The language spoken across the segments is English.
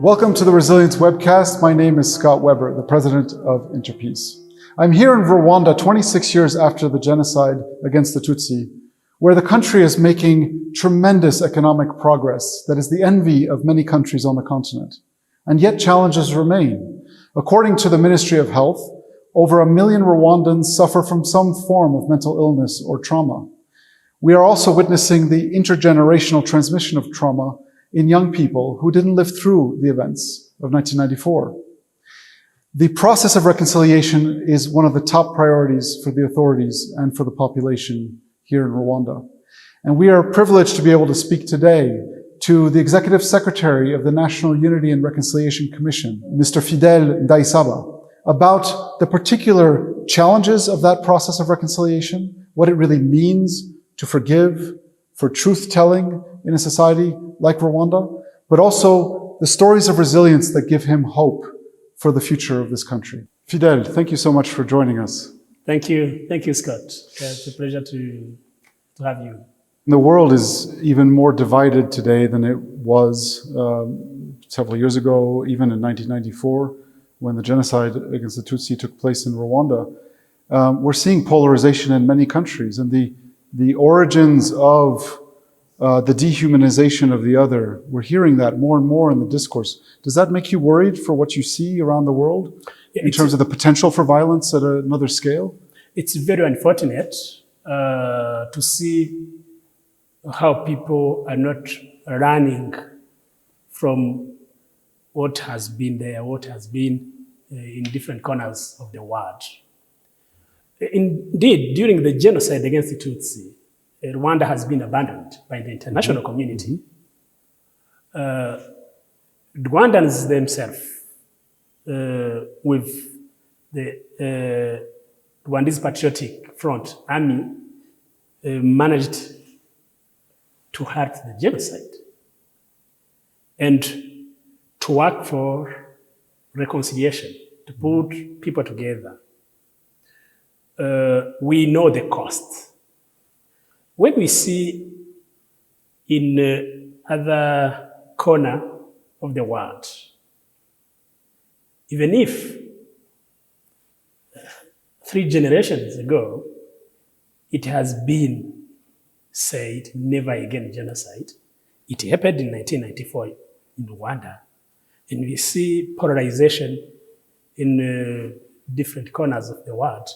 Welcome to the Resilience webcast. My name is Scott Weber, the president of Interpeace. I'm here in Rwanda 26 years after the genocide against the Tutsi, where the country is making tremendous economic progress that is the envy of many countries on the continent. And yet challenges remain. According to the Ministry of Health, over 1 million Rwandans suffer from some form of mental illness or trauma. We are also witnessing the intergenerational transmission of trauma in young people who didn't live through the events of 1994. The process of reconciliation is one of the top priorities for the authorities and for the population here in Rwanda. And we are privileged to be able to speak today to the Executive Secretary of the National Unity and Reconciliation Commission, Mr. Fidèle NDAYISABA, about the particular challenges of that process of reconciliation, what it really means to forgive, for truth-telling in a society like Rwanda, but also the stories of resilience that give him hope for the future of this country. Fidèle, thank you so much for joining us. Thank you, Scott. It's a pleasure to have you. The world is even more divided today than it was several years ago, even in 1994, when the genocide against the Tutsi took place in Rwanda. We're seeing polarization in many countries, and the origins of the dehumanization of the other, we're hearing that more and more in the discourse. Does that make you worried for what you see around the world in terms of the potential for violence at another scale? It's very unfortunate to see how people are not running from what has been there, what has been in different corners of the world. Indeed, during the genocide against the Tutsi, Rwanda has been abandoned by the international community. Rwandans themselves, with the Rwandese Patriotic Front Army, managed to halt the genocide and to work for reconciliation, to put people together. We know the cost. When we see in other corner of the world, even if 3 generations ago, it has been said, never again genocide. It happened in 1994 in Rwanda. And we see polarization in different corners of the world.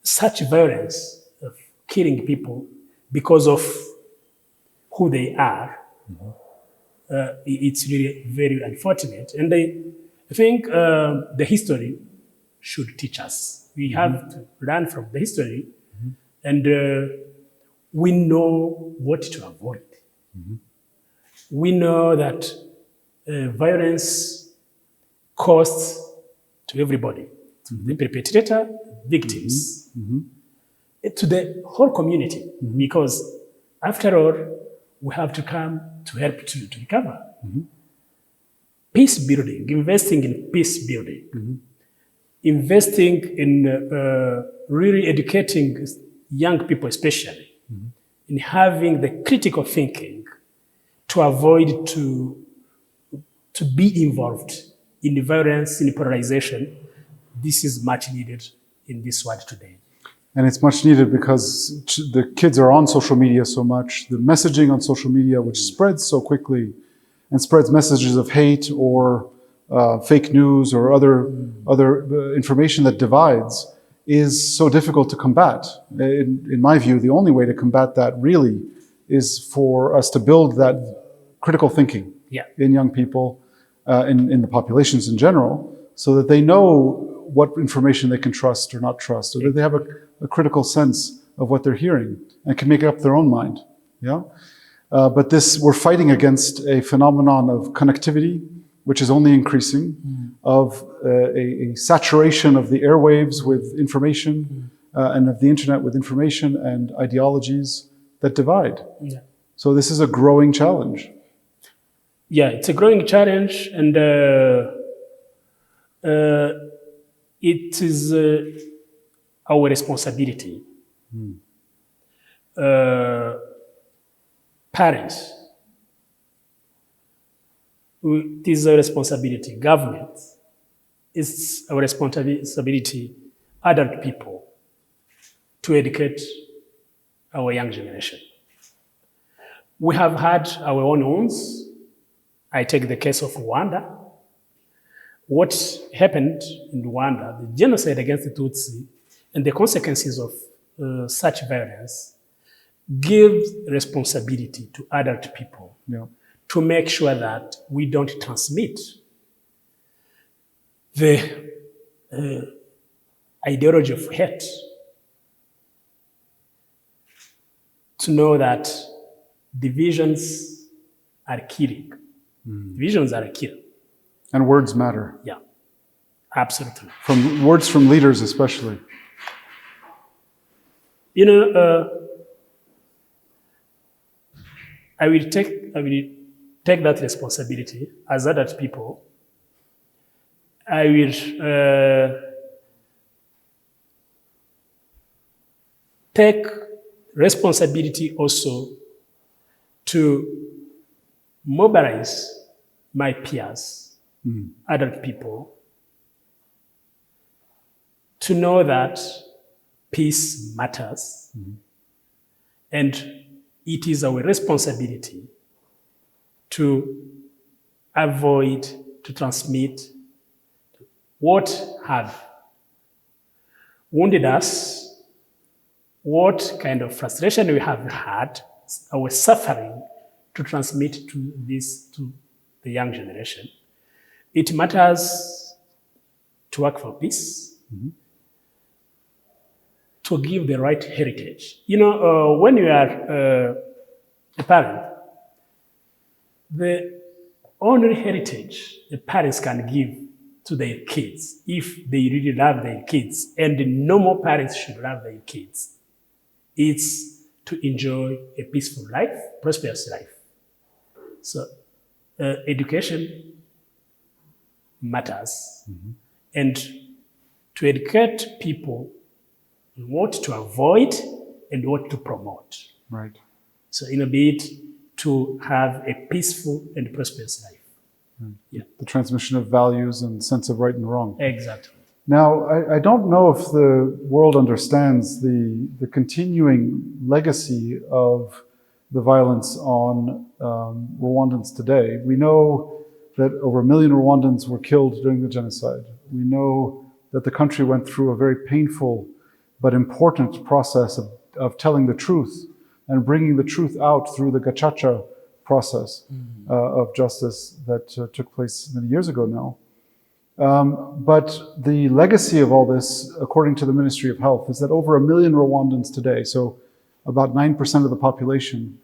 Such violence of killing people because of who they are, it's really very unfortunate. And I think the history should teach us. We have to learn from the history, and we know what to avoid. We know that violence costs to everybody, to the perpetrator, victims, to the whole community, because after all, we have to come to help to recover. Peace building, investing in peace building, investing in really educating young people especially, in having the critical thinking to avoid to be involved in the violence, in the polarization. This is much needed in this world today. And it's much needed because the kids are on social media so much, the messaging on social media, which spreads so quickly and spreads messages of hate or fake news or other information that divides, is so difficult to combat. In my view, the only way to combat that really is for us to build that critical thinking in young people, in the populations in general, so that they know what information they can trust or not trust, or that they have a critical sense of what they're hearing and can make up their own mind. But we're fighting against a phenomenon of connectivity, which is only increasing, of a saturation of the airwaves with information and of the internet with information and ideologies that divide. So this is a growing challenge. Yeah, it's a growing challenge, and it is our responsibility. Parents, it is a responsibility. Government, it's our responsibility, adult people, to educate our young generation. We have had our own wounds. I take the case of Rwanda. What happened in Rwanda, the genocide against the Tutsi, and the consequences of such violence gives responsibility to adult people to make sure that we don't transmit the ideology of hate, to know that divisions are killing. Divisions are killing. And words matter. Yeah, absolutely. From words from leaders especially. You know, I will take that responsibility as adult people. I will take responsibility also to mobilize my peers, adult people, to know that peace matters, and it is our responsibility to avoid, to transmit what have wounded us, what kind of frustration we have had, our suffering, to transmit to the young generation. It matters to work for peace, to give the right heritage. You know, when you are a parent, the only heritage the parents can give to their kids, if they really love their kids, and no more parents should love their kids, it's to enjoy a peaceful life, prosperous life. So education matters, and to educate people what to avoid and what to promote. Right. So in a bid to have a peaceful and prosperous life. Yeah. The transmission of values and sense of right and wrong. Exactly. Now, I don't know if the world understands the continuing legacy of the violence on Rwandans today. We know that over 1 million Rwandans were killed during the genocide. We know that the country went through a very painful but important process of telling the truth and bringing the truth out through the gacaca process of justice that took place many years ago now. But the legacy of all this, according to the Ministry of Health, is that over 1 million Rwandans today, so about 9% of the population,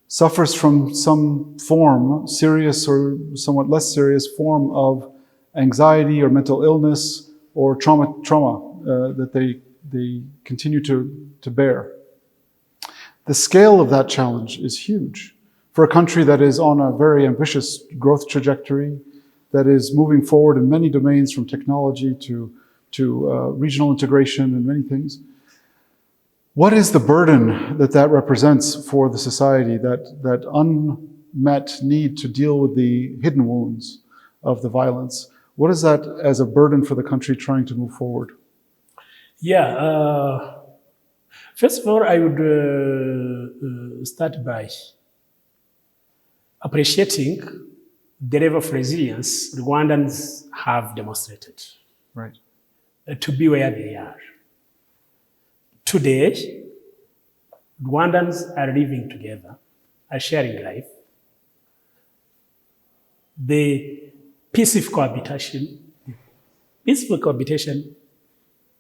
suffers from some form, serious or somewhat less serious form of anxiety or mental illness or trauma that they continue to bear. The scale of that challenge is huge for a country that is on a very ambitious growth trajectory, that is moving forward in many domains, from technology to regional integration and many things. What is the burden that represents for the society, that unmet need to deal with the hidden wounds of the violence? What is that as a burden for the country trying to move forward? Yeah, first of all, I would start by appreciating the level of resilience Rwandans have demonstrated, right, to be where they are. Today, Rwandans are living together, are sharing life. The peaceful cohabitation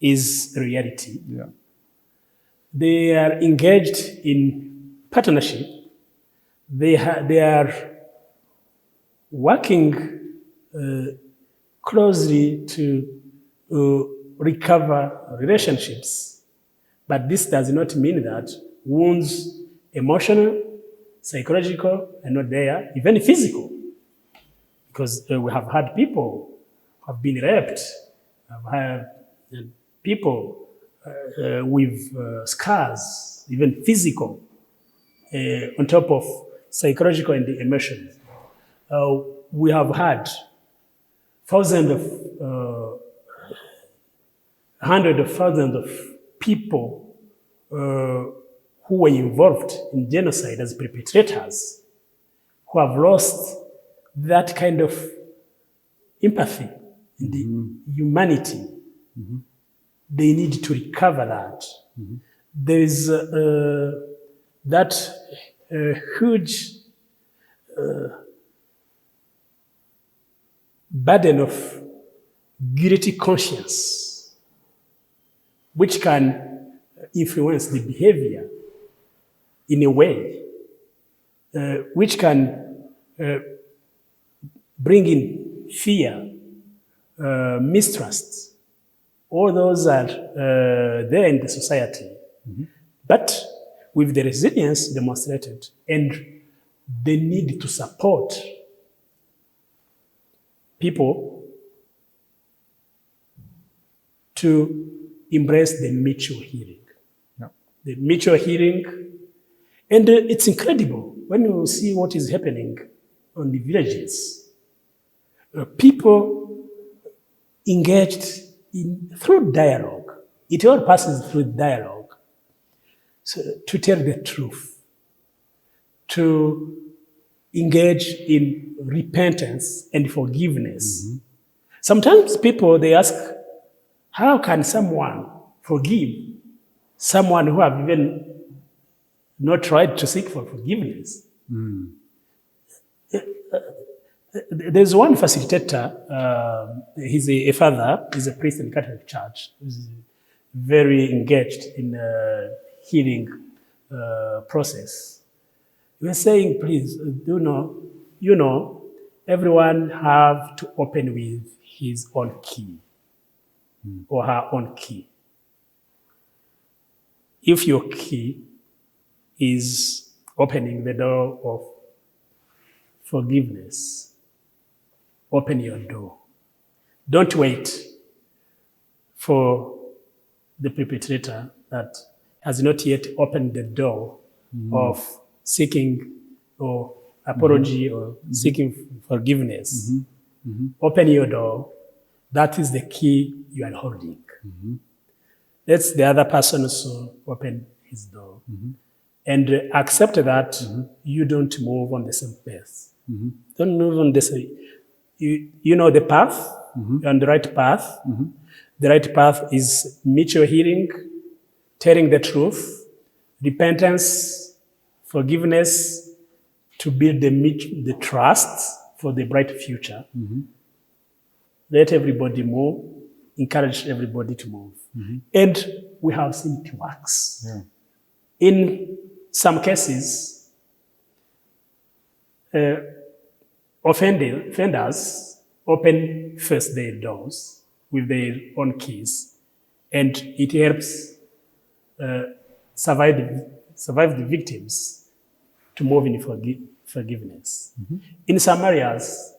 is a reality. Yeah. They are engaged in partnership. They are working closely to recover relationships. But this does not mean that wounds, emotional, psychological, are not there, even physical. Because we have had people who have been raped, have had people with scars, even physical, on top of psychological and emotional. we have had thousands of, hundreds of thousands of people who were involved in genocide as perpetrators, who have lost that kind of empathy, the humanity. They need to recover that. There is that huge burden of guilty conscience, which can influence the behavior in a way, which can bring in fear, mistrust. All those are there in the society. But with the resilience demonstrated and the need to support people to embrace the mutual healing. Yeah. The mutual healing. And it's incredible when you see what is happening on the villages. People engaged through dialogue. It all passes through dialogue. So, to tell the truth, to engage in repentance and forgiveness. Sometimes people, they ask, how can someone forgive someone who have even not tried to seek for forgiveness? There's one facilitator, he's a father, he's a priest in the Catholic Church, who's very engaged in the healing process. He was saying, please, you know, everyone have to open with his own key or her own key. If your key is opening the door of forgiveness, open your door. Don't wait for the perpetrator that has not yet opened the door of seeking or apology or seeking forgiveness. Open your door. That is the key you are holding. Let the other person also open his door. And accept that you don't move on the same path. Don't move on the same. You know the path, you're on the right path. The right path is mutual healing, telling the truth, repentance, forgiveness, to build the trust for the bright future. Let everybody move, encourage everybody to move. And we have seen it works. In some cases, offenders open first their doors with their own keys, and it helps survive the victims to move in forgiveness. In some areas,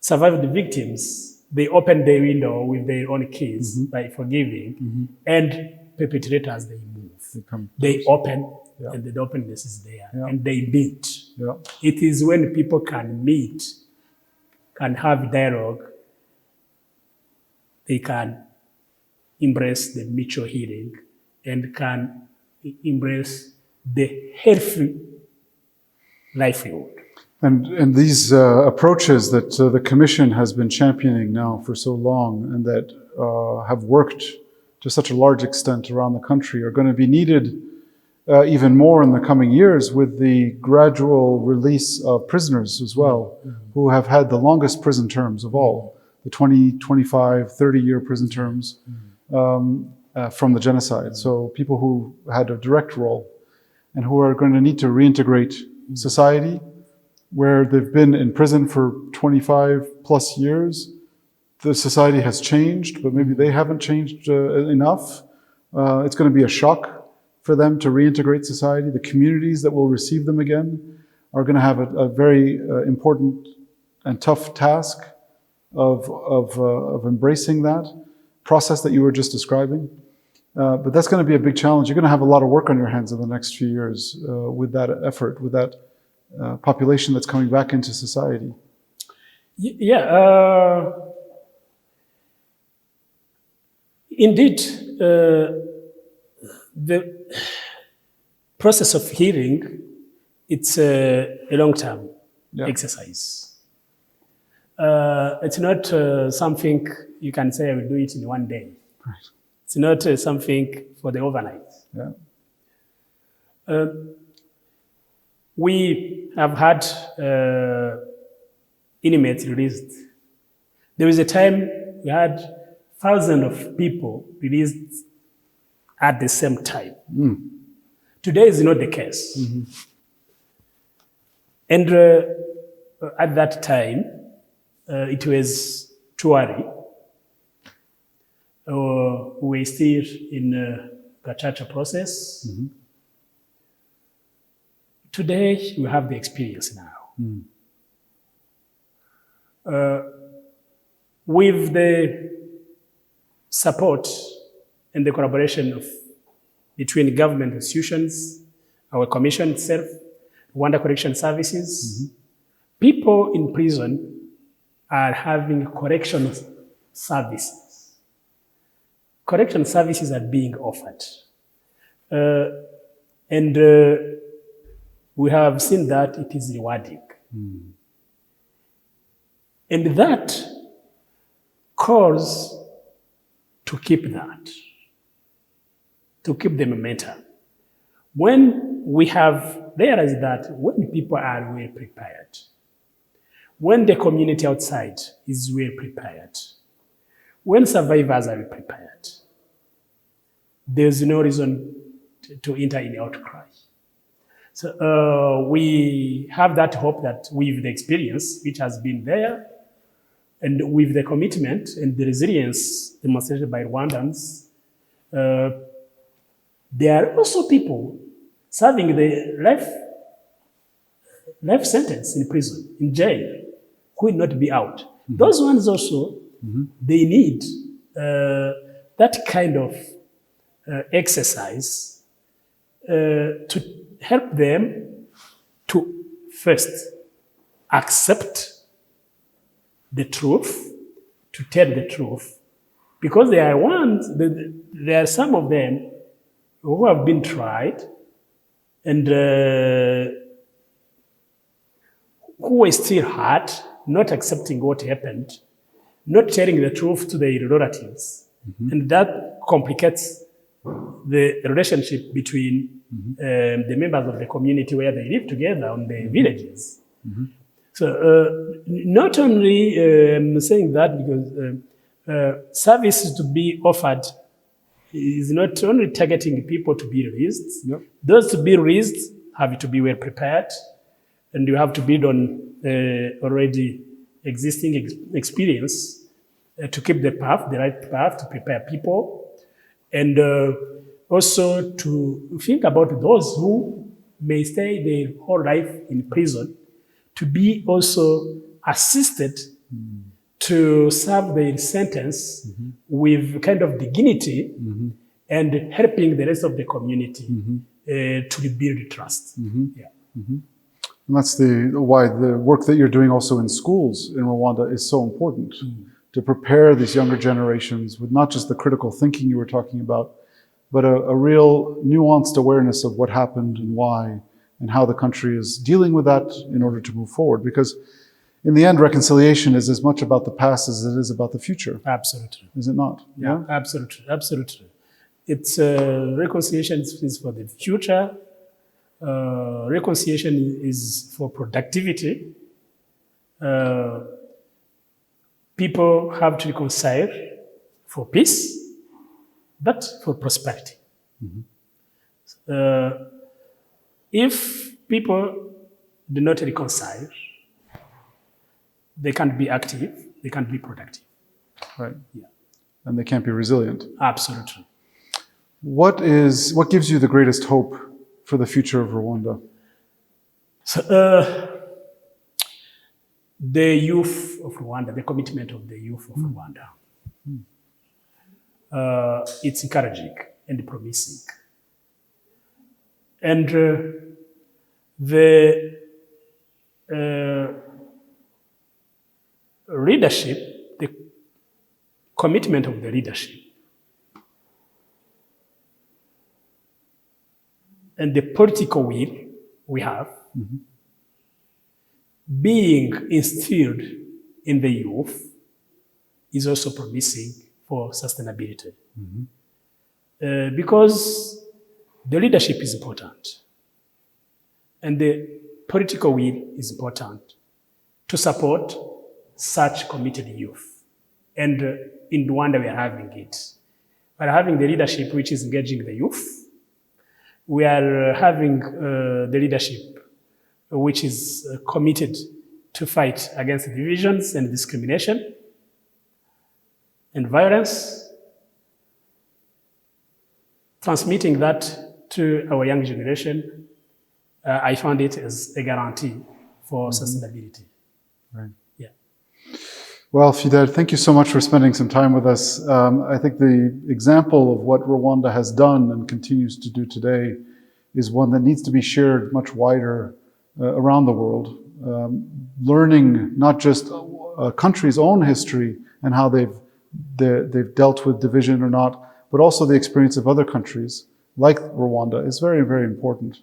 survive the victims, they open their window with their own keys by forgiving, and perpetrators, they move. They open, and the openness is there, and they meet. It is when people can meet, can have dialogue, they can embrace the mutual healing and can embrace the healthy livelihood. And these approaches that the Commission has been championing now for so long and that have worked to such a large extent around the country are going to be needed even more in the coming years with the gradual release of prisoners as well, who have had the longest prison terms of all, the 20, 25, 30-year prison terms from the genocide. So people who had a direct role and who are going to need to reintegrate society, where they've been in prison for 25 plus years. The society has changed, but maybe they haven't changed enough. It's going to be a shock for them to reintegrate society. The communities that will receive them again are going to have a very important and tough task of embracing that process that you were just describing. But that's going to be a big challenge. You're going to have a lot of work on your hands in the next few years with that effort, with that population that's coming back into society. Yeah, indeed, the process of healing, it's a long-term exercise. It's not something you can say, I will do it in one day. Right. It's not something for the overnight. Yeah. We have had inmates released. There was a time we had thousands of people released at the same time. Today is not the case. And at that time, it was too early. We were still in the Gacaca process. Today, we have the experience now. With the support and the collaboration between government institutions, our commission itself, Rwanda Correction Services, people in prison are having correction services. Correction services are being offered. And we have seen that it is rewarding. And that calls to keep that, to keep the momentum. When we have realized that when people are well prepared, when the community outside is well prepared, when survivors are prepared, there's no reason to enter in outcry. So we have that hope that with the experience which has been there, and with the commitment and the resilience demonstrated by Rwandans, there are also people serving the life sentence in prison, in jail, who will not be out. Those ones also, they need that kind of exercise to help them to first accept the truth, to tell the truth, because there are some of them who have been tried and who are still hurt, not accepting what happened, not telling the truth to their relatives, and that complicates the relationship between the members of the community where they live together on the villages. So not only saying that because services to be offered is not only targeting people to be released. Those to be released have to be well prepared, and you have to build on already existing experience to keep the right path, to prepare people, and also to think about those who may stay their whole life in prison, to be also assisted to serve their sentence with kind of dignity and helping the rest of the community to rebuild trust. And that's why the work that you're doing also in schools in Rwanda is so important, to prepare these younger generations with not just the critical thinking you were talking about, but a real nuanced awareness of what happened and why, and how the country is dealing with that in order to move forward. Because in the end, reconciliation is as much about the past as it is about the future. Absolutely. Is it not? Yeah, absolutely, absolutely. It's reconciliation is for the future. Reconciliation is for productivity. People have to reconcile for peace, but for prosperity. If people do not reconcile, they can't be active, they can't be productive. Right. Yeah. And they can't be resilient. Absolutely. What gives you the greatest hope for the future of Rwanda? So, the youth of Rwanda, the commitment of the youth of Rwanda. It's encouraging and promising. And leadership, the commitment of the leadership, and the political will we have, being instilled in the youth is also promising for sustainability. Because the leadership is important and the political will is important to support such committed youth. And in Rwanda, we are having it. We are having the leadership which is engaging the youth. We are having the leadership which is committed to fight against divisions and discrimination and violence, transmitting that to our young generation. I found it as a guarantee for sustainability. Right. Yeah. Well, Fidèle, thank you so much for spending some time with us. I think the example of what Rwanda has done and continues to do today is one that needs to be shared much wider around the world. Learning not just a country's own history and how they've dealt with division or not, but also the experience of other countries like Rwanda is very, very important.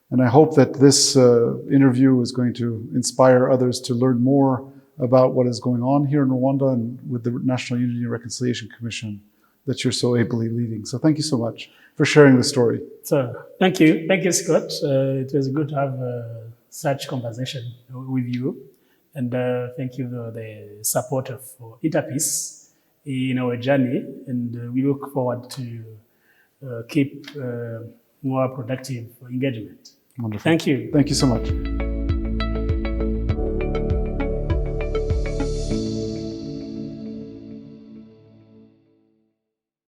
And I hope that this interview is going to inspire others to learn more about what is going on here in Rwanda and with the National Unity and Reconciliation Commission that you're so ably leading. So thank you so much for sharing the story. So thank you, Scott. It was good to have such conversation with you, and thank you for the support of Interpeace in our journey, and we look forward to keep more productive engagement. Wonderful. Thank you. Thank you so much.